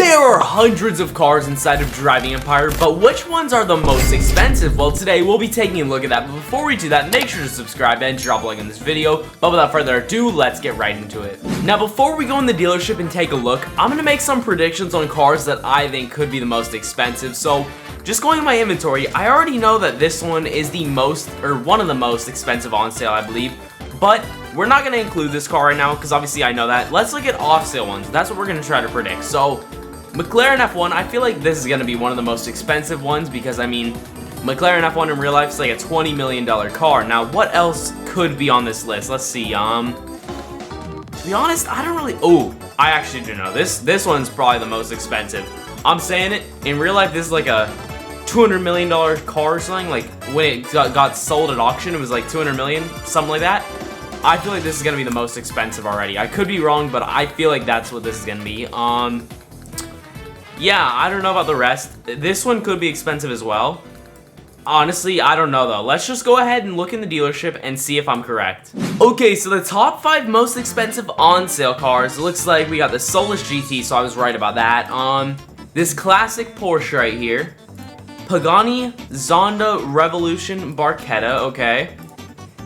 There are hundreds of cars inside of Driving Empire, but which ones are the most expensive? Well, today we'll be taking a look at that, but before we do that, make sure to subscribe and drop a like on this video. But without further ado, let's get right into it. Now, before we go in the dealership and take a look, I'm gonna make some predictions on cars that I think could be the most expensive. So, just going in my inventory, I already know that this one is the most, or one of the most expensive on sale, I believe. But we're not going to include this car right now because obviously I know that. Let's look at off-sale ones. That's what we're going to try to predict. So, McLaren F1, I feel like this is going to be one of the most expensive ones because, I mean, McLaren F1 in real life is like a $20 million car. Now, what else could be on this list? Let's see. To be honest, I don't really... Oh, I actually do know. This one's probably the most expensive. I'm saying it. In real life, this is like a $200 million car or something. Like, when it got sold at auction, it was like $200 million, something like that. I feel like this is going to be the most expensive already. I could be wrong, but I feel like that's what this is going to be. Yeah, I don't know about the rest. This one could be expensive as well. Honestly, I don't know though. Let's just go ahead and look in the dealership and see if I'm correct. Okay, so the top 5 most expensive on-sale cars. It looks like we got the Solus GT, so I was right about that. This classic Porsche right here. Pagani Zonda Revolution Barchetta, okay.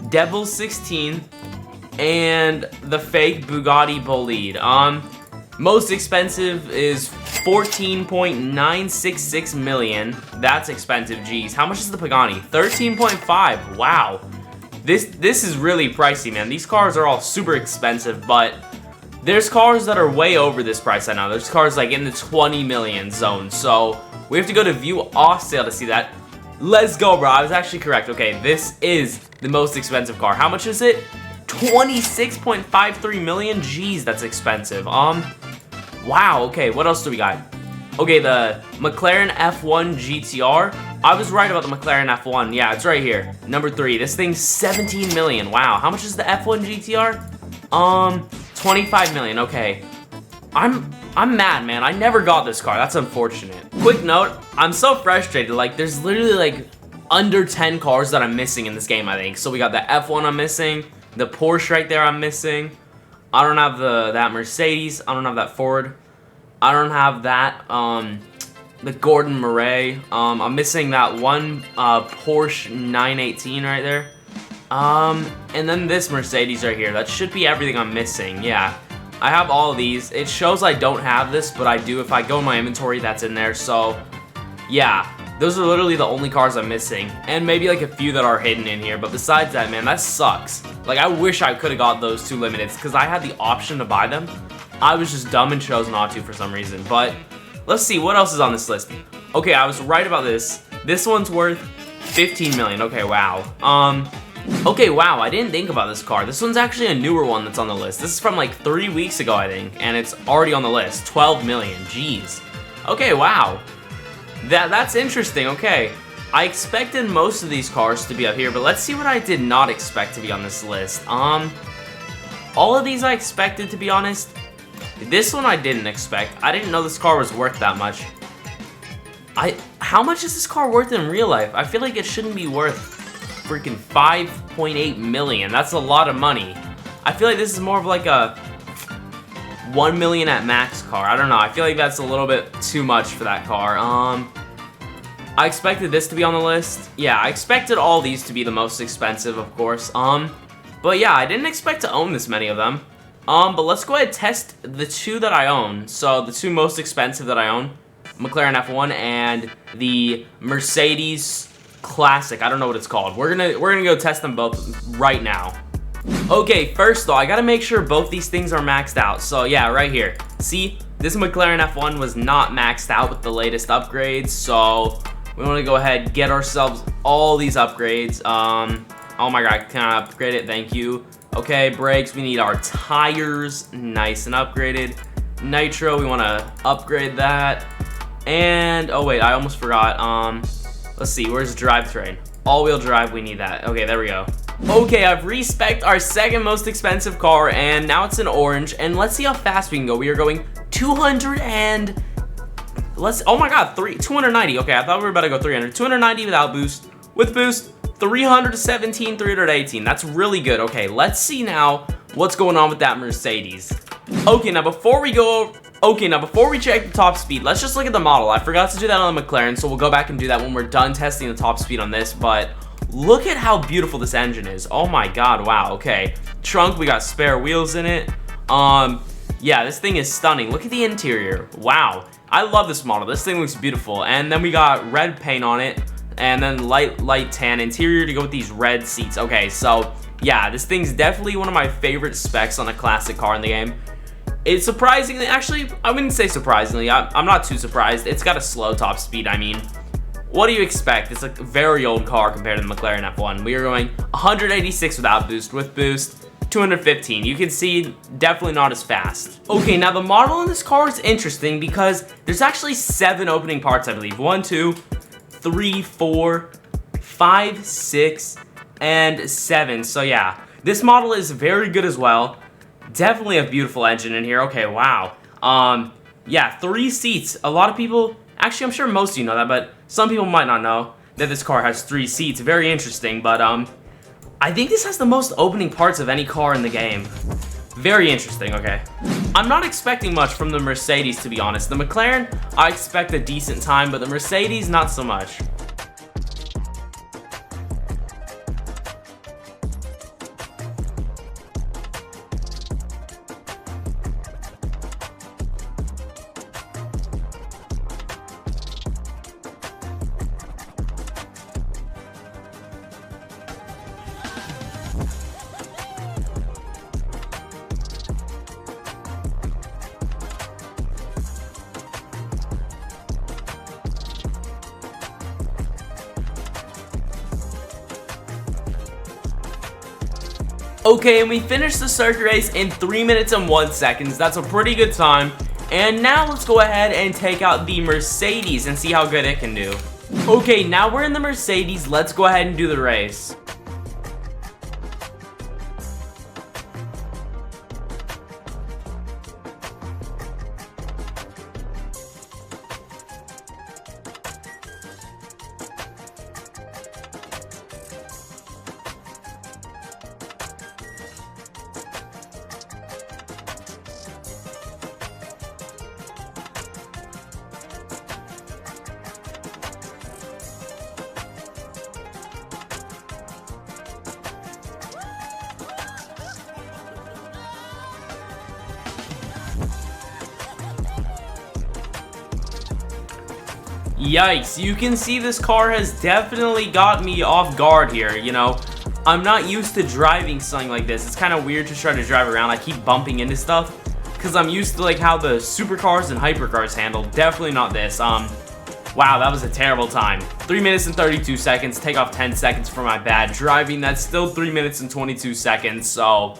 Devil 16. And the fake Bugatti Bolide. Most expensive is 14.966 million. That's expensive, geez. How much is the Pagani? 13.5. Wow. This is really pricey, man. These cars are all super expensive, but there's cars that are way over this price I know. There's cars like in the 20 million zone. So we have to go to view off sale to see that. Let's go, bro. I was actually correct. Okay, this is the most expensive car. How much is it? 26.53 million. Jeez, that's expensive. Wow. Okay, what else do we got? Okay, the McLaren F1 GTR. I was right about the McLaren F1. Yeah, it's right here. Number 3. This thing's 17 million. Wow. How much is the F1 GTR? 25 million. Okay. I'm mad, man. I never got this car. That's unfortunate. Quick note, I'm so frustrated. Like, there's literally like under 10 cars that I'm missing in this game, I think. So we got the F1 I'm missing. The Porsche right there I'm missing. I don't have that Mercedes. I don't have that Ford. I don't have that, the Gordon Murray. I'm missing that one, Porsche 918 right there. And then this Mercedes right here. That should be everything I'm missing, yeah. I have all of these. It shows I don't have this, but I do. If I go in my inventory, that's in there, so, yeah. Those are literally the only cars I'm missing. And maybe like a few that are hidden in here. But besides that, man, that sucks. Like, I wish I could have got those 2 limiteds because I had the option to buy them. I was just dumb and chose not to for some reason. But let's see, what else is on this list? Okay, I was right about this. This one's worth 15 million. Okay, wow. Okay, wow, I didn't think about this car. This one's actually a newer one that's on the list. This is from like 3 weeks ago, I think. And it's already on the list. 12 million. Jeez. Okay, wow. That's interesting. Okay, I expected most of these cars to be up here, but let's see what I did not expect to be on this list. All of these I expected, to be honest. This one I didn't expect. I didn't know this car was worth that much. How much is this car worth in real life? I feel like it shouldn't be worth freaking 5.8 million. That's a lot of money. I feel like this is more of like a 1 million at max car. I don't know. I feel like that's a little bit too much for that car. I expected this to be on the list. Yeah, I expected all these to be the most expensive, of course. But yeah, I didn't expect to own this many of them. But let's go ahead and test the 2 that I own. So the 2 most expensive that I own, McLaren F1 and the Mercedes Classic. I don't know what it's called. We're gonna go test them both right now. Okay, first though, I gotta make sure both these things are maxed out. So yeah, right here. See, this McLaren F1 was not maxed out with the latest upgrades, so we want to go ahead and get ourselves all these upgrades. Oh my god, can I upgrade it? Thank you. Okay, brakes, we need our tires, nice and upgraded. Nitro, we want to upgrade that. And, oh wait, I almost forgot. Let's see, where's drivetrain? All-wheel drive, we need that. Okay, there we go. Okay, I've respec'd our second most expensive car, and now it's in orange. And let's see how fast we can go. We are going 200 and... oh my god, 290. Okay, I thought we were about to go 300. 290 without boost. With boost, 317, 318. That's really good. Okay, let's see now what's going on with that Mercedes. Okay, now before we go Okay, now before we check the top speed, let's just look at the model. I forgot to do that on the McLaren, so we'll go back and do that when we're done testing the top speed on this, but look at how beautiful this engine is. Oh my god, wow, okay. Trunk, we got spare wheels in it. Yeah, this thing is stunning. Look at the interior. Wow. I love this model. This thing looks beautiful. And then we got red paint on it, and then light tan interior to go with these red seats. Okay, so yeah, this thing's definitely one of my favorite specs on a classic car in the game. It's surprisingly, actually, I wouldn't say surprisingly. I'm not too surprised. It's got a slow top speed. I mean, what do you expect? It's a very old car compared to the McLaren F1. We are going 186 without boost. With boost, 215. You can see, definitely not as fast. Okay, now the model in this car is interesting because there's actually 7 opening parts, I believe. 1, 2, 3, 4, 5, 6, and 7. So yeah, this model is very good as well. Definitely a beautiful engine in here. Okay, wow. Yeah, 3 seats. A lot of people, actually I'm sure most of you know that, but some people might not know that this car has 3 seats. Very interesting, but I think this has the most opening parts of any car in the game. Very interesting, okay. I'm not expecting much from the Mercedes, to be honest. The McLaren, I expect a decent time, but the Mercedes, not so much. Okay, and we finished the circuit race in 3 minutes and 1 second. That's a pretty good time. And now let's go ahead and take out the Mercedes and see how good it can do. Okay, now we're in the Mercedes. Let's go ahead and do the race. Yikes, you can see this car has definitely got me off guard here, you know. I'm not used to driving something like this. It's kind of weird to try to drive around. I keep bumping into stuff because I'm used to like how the supercars and hypercars handle. Definitely not this. Wow, that was a terrible time. 3 minutes and 32 seconds. Take off 10 seconds for my bad driving. That's still 3 minutes and 22 seconds, so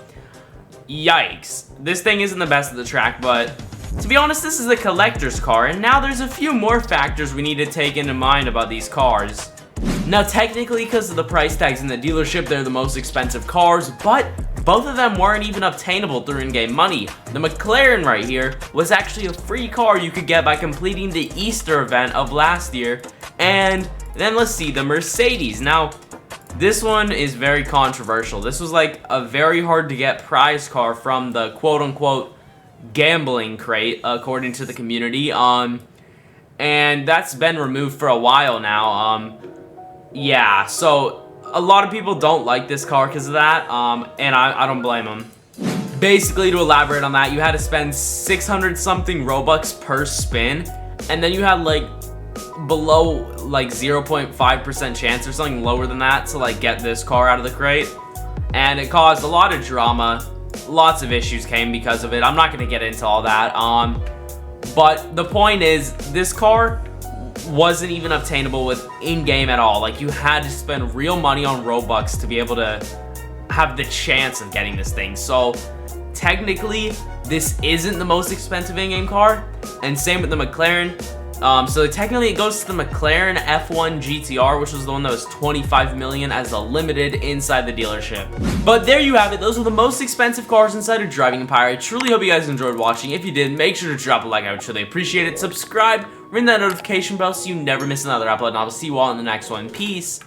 yikes. This thing isn't the best of the track, but to be honest, this is a collector's car, and now there's a few more factors we need to take into mind about these cars. Now, technically, because of the price tags in the dealership, they're the most expensive cars, but both of them weren't even obtainable through in-game money. The McLaren right here was actually a free car you could get by completing the Easter event of last year, and then let's see, the Mercedes. Now, this one is very controversial. This was like a very hard to get prize car from the quote-unquote gambling crate, according to the community, and that's been removed for a while now. Yeah, so a lot of people don't like this car because of that, and I don't blame them. Basically, to elaborate on that, you had to spend 600 something Robux per spin, and then you had like below like 0.5% chance or something lower than that to like get this car out of the crate, and it caused a lot of drama. Lots of issues came because of it. I'm not going to get into all that. But the point is, this car wasn't even obtainable with in-game at all. Like, you had to spend real money on Robux to be able to have the chance of getting this thing. So, technically, this isn't the most expensive in-game car. And same with the McLaren. So technically it goes to the McLaren F1 GTR, which was the one that was 25 million as a limited inside the dealership. But there you have it. Those are the most expensive cars inside of Driving Empire. I truly hope you guys enjoyed watching. If you did, make sure to drop a like. I would truly appreciate it. Subscribe, ring that notification bell so you never miss another upload, and I'll see you all in the next one. Peace.